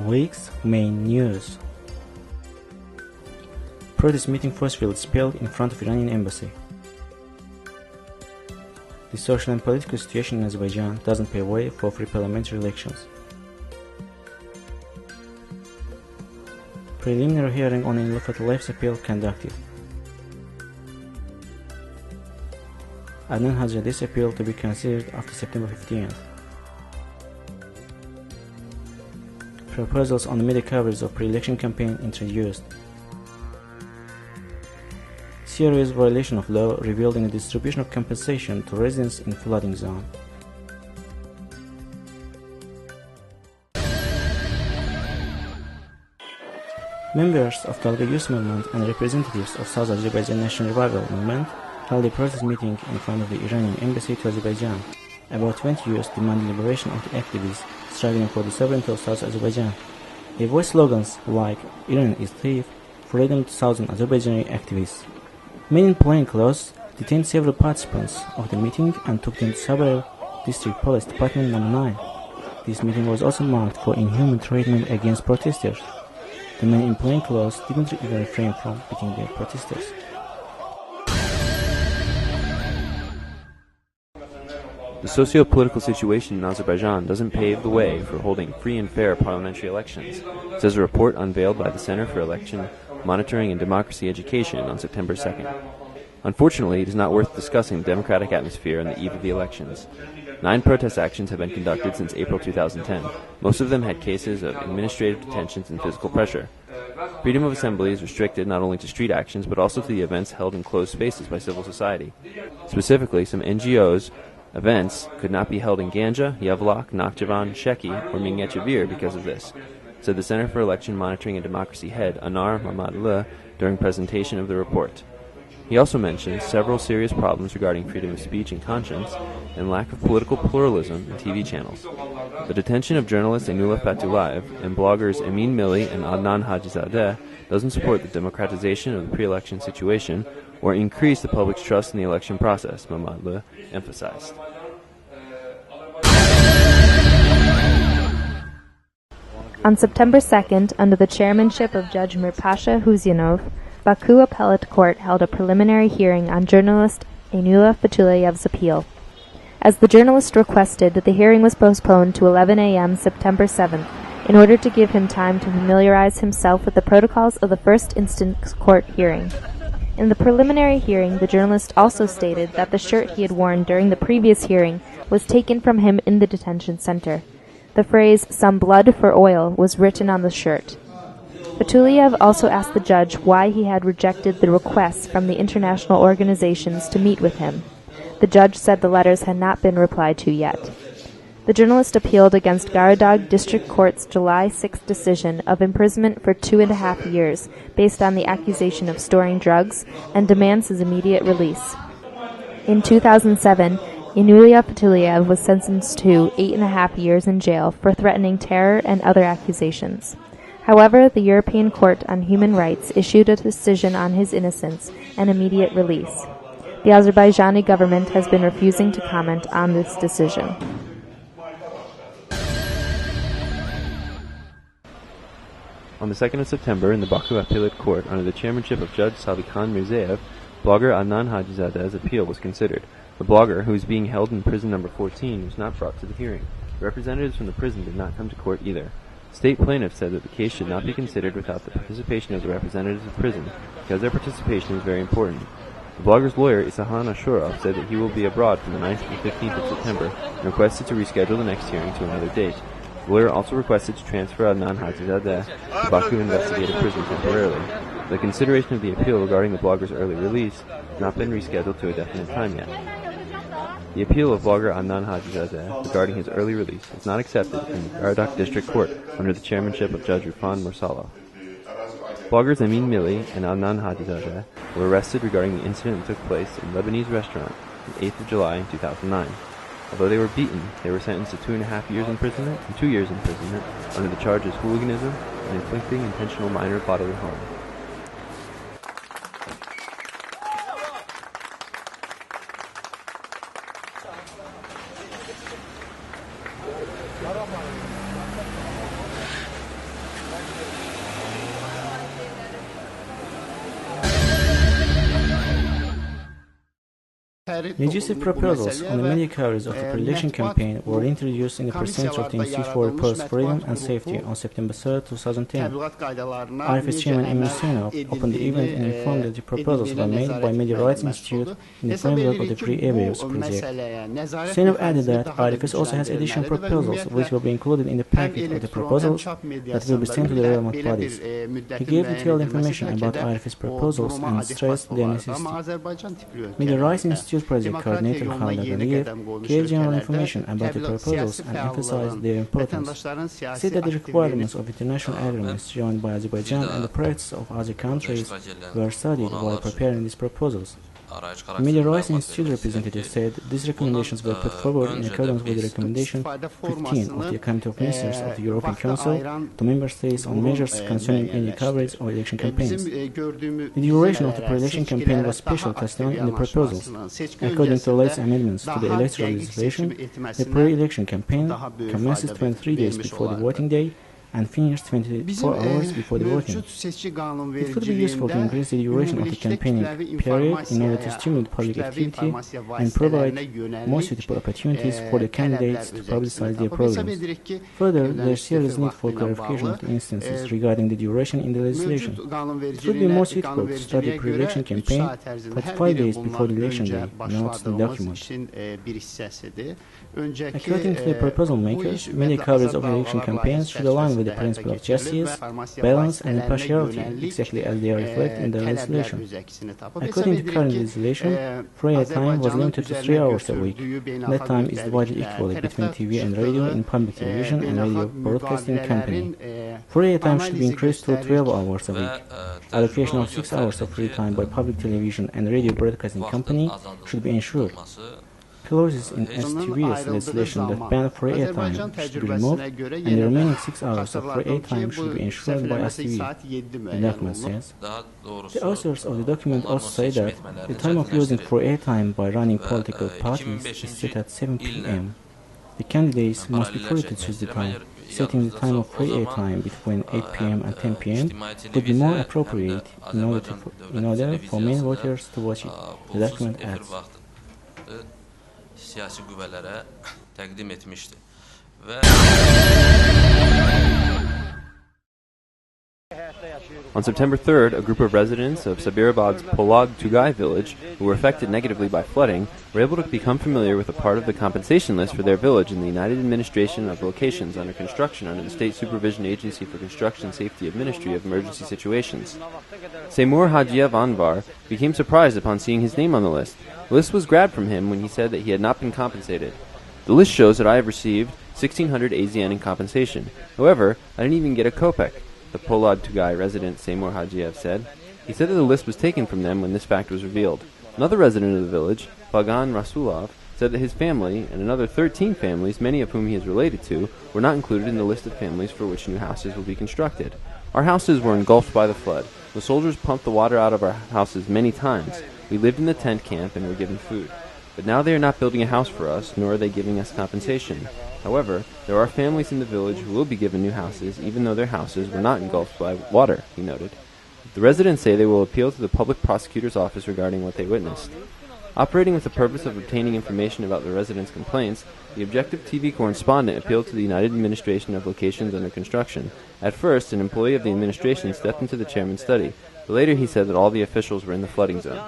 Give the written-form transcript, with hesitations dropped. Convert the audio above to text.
week's main news. Protest meeting forcefully expelled in front of Iranian embassy. The social and political situation in Azerbaijan doesn't pave way for free parliamentary elections. Preliminary hearing on Ilham Aliyev's appeal conducted. Adnan Hajizadeh's appeal to be considered after September 15th. Proposals on the media coverage of pre-election campaign introduced. Serious violation of law revealed in the distribution of compensation to residents in flooding zone. Members of Dalga Youth Movement and representatives of South Azerbaijan National Revival Movement held a protest meeting in front of the Iranian embassy to Azerbaijan. About 20 youths demanded liberation of the activists struggling for the sovereignty of South Azerbaijan. They voiced slogans like "Iran is thief," "Freedom to Southern Azerbaijani activists." Men in plain clothes detained several participants of the meeting and took them to Sabir District Police Department No. 9. This meeting was also marked for inhuman treatment against protesters. The men in plain clothes didn't even refrain from beating the protesters. The socio-political situation in Azerbaijan doesn't pave the way for holding free and fair parliamentary elections, says a report unveiled by the Center for Election Monitoring and Democracy Education on September 2nd. Unfortunately, it is not worth discussing the democratic atmosphere on the eve of the elections. 9 protest actions have been conducted since April 2010. Most of them had cases of administrative detentions and physical pressure. Freedom of assembly is restricted not only to street actions but also to the events held in closed spaces by civil society. Specifically, some NGOs' events could not be held in Ganja, Yevlak, Nakhchivan, Sheki, or Mingechevir because of this, said the Center for Election Monitoring and Democracy head Anar Mamadli during presentation of the report. He also mentioned several serious problems regarding freedom of speech and conscience and lack of political pluralism in TV channels. The detention of journalist Ainullah Fatullayev and bloggers Emin Milli and Adnan Hajizadeh doesn't support the democratization of the pre-election situation or increase the public's trust in the election process, Mamadli emphasized. On September 2nd, under the chairmanship of Judge Mirpasha Husyanov, Baku Appellate Court held a preliminary hearing on journalist Ainullah Fatulayev's appeal. As the journalist requested, the hearing was postponed to 11 a.m. September 7th in order to give him time to familiarize himself with the protocols of the first instance court hearing. In the preliminary hearing, the journalist also stated that the shirt he had worn during the previous hearing was taken from him in the detention center. The phrase, "some blood for oil," was written on the shirt. Fatullayev also asked the judge why he had rejected the requests from the international organizations to meet with him. The judge said the letters had not been replied to yet. The journalist appealed against Garadagh District Court's July 6 decision of imprisonment for 2.5 years based on the accusation of storing drugs and demands his immediate release. In 2007, Ainullah Fatullayev was sentenced to 8.5 years in jail for threatening terror and other accusations. However, the European Court on Human Rights issued a decision on his innocence and immediate release. The Azerbaijani government has been refusing to comment on this decision. On the 2nd of September, in the Baku Appellate Court, under the chairmanship of Judge Salikan Mirzaev, blogger Adnan Hajizadeh's appeal was considered. The blogger, who is being held in prison number 14, was not brought to the hearing. Representatives from the prison did not come to court either. State plaintiffs said that the case should not be considered without the participation of the representatives of prison, because their participation is very important. The blogger's lawyer, Isahan Ashurov, said that he will be abroad from the 9th to the 15th of September and requested to reschedule the next hearing to another date. The lawyer also requested to transfer Adnan Hajizadeh to Baku Investigative Prison temporarily. The consideration of the appeal regarding the blogger's early release has not been rescheduled to a definite time yet. The appeal of blogger Adnan Hajizadeh regarding his early release is not accepted in the Garadagh District Court under the chairmanship of Judge Rufan Mursalov. Bloggers Emin Milli and Adnan Hajizadeh were arrested regarding the incident that took place in a Lebanese restaurant on the 8th of July in 2009. Although they were beaten, they were sentenced to 2.5 years imprisonment and 2 years imprisonment under the charges hooliganism and inflicting intentional minor bodily harm. Legislative proposals on the media coverage of the pre-election campaign were introduced in the percentage of the Institute for Press Freedom and Safety on September 3, 2010. IRIF's chairman Emir Hüseyinov opened the event and informed that the proposals were made by Media Rights Institute in the framework of the Free Airwaves project. Hüseyinov added that IRIF also has additional proposals which will be included in the packet of the proposals that will be sent to the relevant bodies. He gave detailed information about IRIF's proposals and stressed their necessity. Media Rights Institute project coordinator Khalid Aliyev gave general information about the proposals and emphasized their importance. He said that the requirements of international agreements joined by Azerbaijan and the practice of other countries were studied while preparing these proposals. The Media Rights Institute representative said these recommendations were put forward in accordance with the recommendation 15 of the Committee of Ministers of the European Council to member states on measures concerning media coverage of election campaigns. The duration of the pre-election campaign was special testimony in the proposals. According to the latest amendments to the electoral legislation, the pre-election campaign commences 23 days before the voting day and finished 24 hours before the voting. It could be useful to increase the duration of the campaigning period in order to stimulate public activity and provide more suitable opportunities for the candidates to publicize their programs. Further, there is serious need for clarification of the instances regarding the duration in the legislation. It would be more suitable to start the pre-election campaign 45 days before the election day, notes the document. According to the proposal makers, media coverage of election campaigns should align with the principle of justice, balance and impartiality, exactly as they are reflected in the legislation. According to current legislation, free airtime was limited to 3 hours a week. That time is divided equally between TV and radio in public television and radio broadcasting company. Free airtime should be increased to 12 hours a week. Allocation of 6 hours of free time by public television and radio broadcasting company should be ensured. Clauses in STV's legislation that ban free airtime should be removed, and the remaining 6 hours of free airtime should be ensured by STV, the document says. The authors of the document also say that the time of using free airtime by running political parties is set at 7 p.m. The candidates must be free to choose the time. Setting the time of free airtime between 8 p.m. and 10 p.m. would be more appropriate in order for many voters to watch it, the document adds. Siyasi güvelere təqdim etmişdi. On September 3rd, a group of residents of Sabirabad's Polag Tugay village, who were affected negatively by flooding, were able to become familiar with a part of the compensation list for their village in the United Administration of Locations under construction under the State Supervision Agency for Construction Safety of Ministry of Emergency Situations. Seymour Hajiev Anvar became surprised upon seeing his name on the list. The list was grabbed from him when he said that he had not been compensated. The list shows that I have received 1,600 AZN in compensation. However, I didn't even get a kopeck, the Polad Tugay resident Seymour Hajiev said. He said that the list was taken from them when this fact was revealed. Another resident of the village, Bagan Rasulov, said that his family and another 13 families, many of whom he is related to, were not included in the list of families for which new houses will be constructed. Our houses were engulfed by the flood. The soldiers pumped the water out of our houses many times. We lived in the tent camp and were given food. But now they are not building a house for us, nor are they giving us compensation. However, there are families in the village who will be given new houses, even though their houses were not engulfed by water, he noted. The residents say they will appeal to the public prosecutor's office regarding what they witnessed. Operating with the purpose of obtaining information about the residents' complaints, the Objective TV correspondent appealed to the United Administration of Locations under construction. At first, an employee of the administration stepped into the chairman's study, but later he said that all the officials were in the flooding zone.